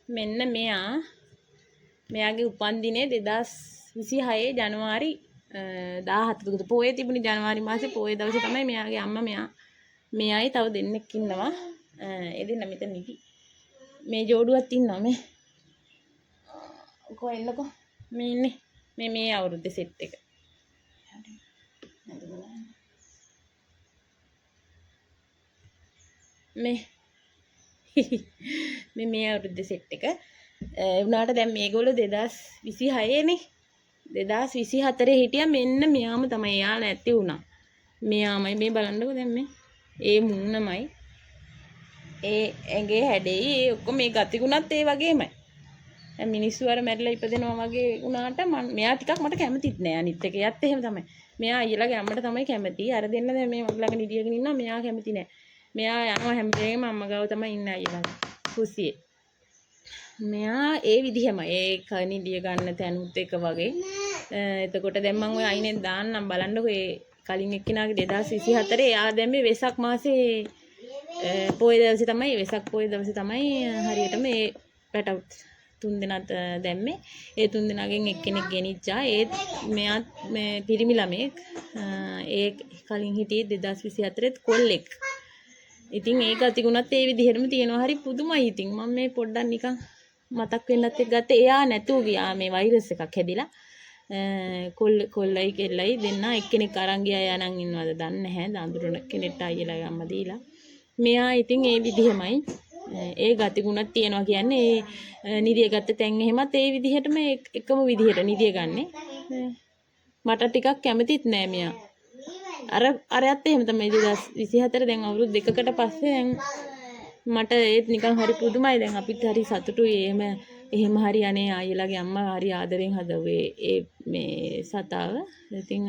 මෙන්න මෙයාගේ උපන්දිනේ 2026 ජනවාරි 17කට පොයේ තිබුණේ ජනවාරි මාසේ පොයේ දවසේ තමයි මෙයාගේ අම්මා මෙයයි තව දෙන්නෙක් ඉන්නවා. ඒ දෙන්න මෙතන ඉති. මේ ජෝඩුවත් ඉන්නවා මේ. කො එන්නකෝ. මේ ඉන්නේ. මේ අවුරුද්දේ සෙට් එක. මේ අවුරුද්දේ සෙට් එක. උනාට දැන් මේගොල්ලෝ 2026 නේ. 2024 හිටියා මෙන්න මෙයාම තමයි. එයා නැති වුණා. මෙයාමයි මේ බලන්නකෝ දැන් මේ. ඒ මුන්නමයි. ඒ ඇඟේ හැඩෙයි ඒ ඔක්කොම මේ ගතිගුණත් ඒ වගේමයි. දැන් මිනිස්සු අර මැරිලා ඉපදෙනවා වගේ වුණාට මෙයා ටිකක් මට කැමතිත් නෑ. අනිත් එක එයත් එහෙම තමයි. මෙයා අයියලාගේ අම්මට තමයි කැමති. අර දෙන්න දැන් මේ මග ළඟ නිදියගෙන ඉන්නවා. මෙයා කැමති නෑ. මෙයා යනවා හැමදේම අම්මා ගාව තමයි ඉන්නේ අයියලා. කුසියේ. මෙයා ඒ විදිහමයි. ඒ නිදිය ගන්න තැනුත් එක වගේ. එතකොට දැන් මම ඔය අයිනෙන් දාන්නම් බලන්නකෝ ඒ කලින් එක්කිනාගේ 2024 එයා දැන් මේ වෙසක් මාසේ පොය දවසේ තමයි වෙසක් පොය දවසේ තමයි හරියට මේ පැටවුත් 3 දෙනාත් දැම්මේ. ඒ 3 දෙනාගෙන් එක්කෙනෙක් ගෙනිච්චා. ඒත් මෙයා මේ පිරිමි ළමෙක්. ඒ කලින් හිටියේ 2024 කොල්ලෙක්. ඉතින් ඒ ගතිගුණත් ඒ විදිහටම තියෙනවා. හරි පුදුමයි. ඉතින් මම මේ පොඩ්ඩක් නිකන් මතක් වෙන්නත් එක්ක ගත්තේ. එයා නැතුව ගියා මේ වෛරස් එකක් හැදිලා. කොල්ලයි කෙල්ලයි දෙන්න එක්කෙනෙක් අරන් ගියා. යා නම් ඉන්නවද දන්නේ නැහැ. දඳුරන කෙනෙක්ට අයියලා අම්මා දීලා. මෙයා ඉතින් ඒ විදිහමයි. ඒ ගතිගුණක් තියෙනවා කියන්නේ ඒ නිදිය ගත්ත තැන් එහෙමත් ඒ විදිහටම එකම විදිහට නිදිය ගන්නෙ. මට ටිකක් කැමතිත් නෑ මෙයා. අරයත් එහෙම තමයි 2024 දැන් අවුරුදු 2කට පස්සේ දැන් මට ඒත් නිකන් හරි පුදුමයි. දැන් අපිත් හරි සතුටුයි. එහෙම හරි අනේ අයියලාගේ අම්මා හරි ආදරෙන් හදවුවේ ඒ මේ සතාව. ඉතින්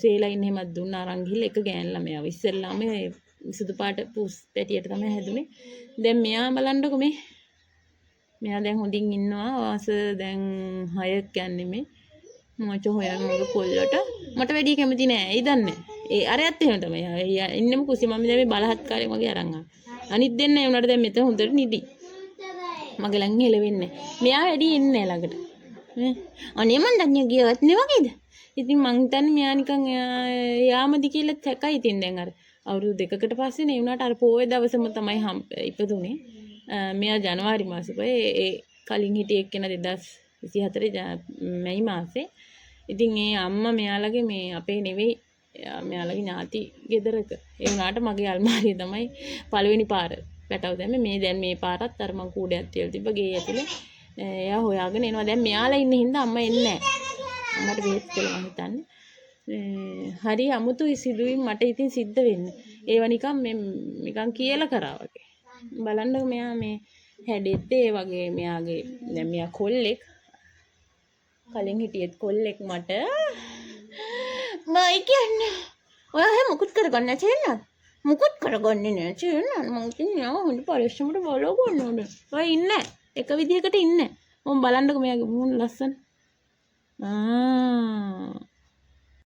සේලයින් එහෙමත් දුන්න අරන් ගිහලා එක ගෑන් ළමයාව ඉස්සෙල්ලාම සුදු පාට පුස් පැටියට තමයි හැදුනේ. දැන් මෙයා බලන්නකො මෙයා දැන් හොඳින් ඉන්නවා. වාස දැන් 6ක් යන්නේ මේ. මචෝ හොයනවා කොල්ලට. මට වැඩි කැමති නෑ. ඒ දන්නේ. ඒ අරයත් එහෙම තමයි. ඉන්නෙම කුසි මම දැන් මේ බලහත්කාරයෙන් වගේ අරන් ආවා. අනිත් දෙන්න ඒ උනාට දැන් මෙතන හොඳට නිදි. මගේ ළඟ හෙලවෙන්නේ. මෙයා වැඩි ඉන්නේ ළඟට. අනේ මන් දන්නේ ගියවත් නේ වගේද? ඉතින් මං හිතන්නේ මෙයා නිකන් යාමදි කියලා තැකයි. ඉතින් දැන් අර අවුරුදු 2කට පස්සේ නේ උනාට අර පොයේ දවසම තමයි ඉපදුනේ. මෙයා ජනවාරි මාසේ පොයේ ඒ කලින් හිටියේ එක්කෙනා 2024 මැයි මාසේ. ඉතින් ඒ අම්මා මෙයාලගේ මේ අපේ නෙවෙයි මෙයාලගේ ඥාති ගෙදරක. ඒ උනාට මගේ අල්මාරිය තමයි පළවෙනි පාර පැටව දැම්මේ. මේ දැන් මේ පාරත් අර මං කූඩයක් තියලා තිබ්බ ගේ ඇතුලේ. එයා හොයාගෙන එනවා. දැන් මෙයාලා ඉන්න හින්දා අම්මා එන්නේ නැහැ. අම්මට බෙහෙත් කියලා මං හිතන්නේ. හරි අමුතුයි සිදුවීම් මට ඉතින් සිද්ධ වෙන්නේ. ඒවා නිකන් කියලා කරා වගේ. බලන්නකො මෙයා මේ හැඩෙත් ඒ වගේ මෙයාගේ දැන් මෙයා කොල්ලෙක්. කලින් හිටියෙත් කොල්ලෙක් මට. මයි කියන්නේ. ඔයා හැම මුකුත් කරගන්න නැචෙන්නත්. මුකුත් කරගන්නේ නැචෙන්නත්. මං කියන්නේ හොඳ පරිස්සමට බලගන්න ඕනේ. ඔය ඉන්නේ. එක විදිහකට ඉන්නේ. මම බලන්නකො මෙයාගේ මූණ ලස්සන.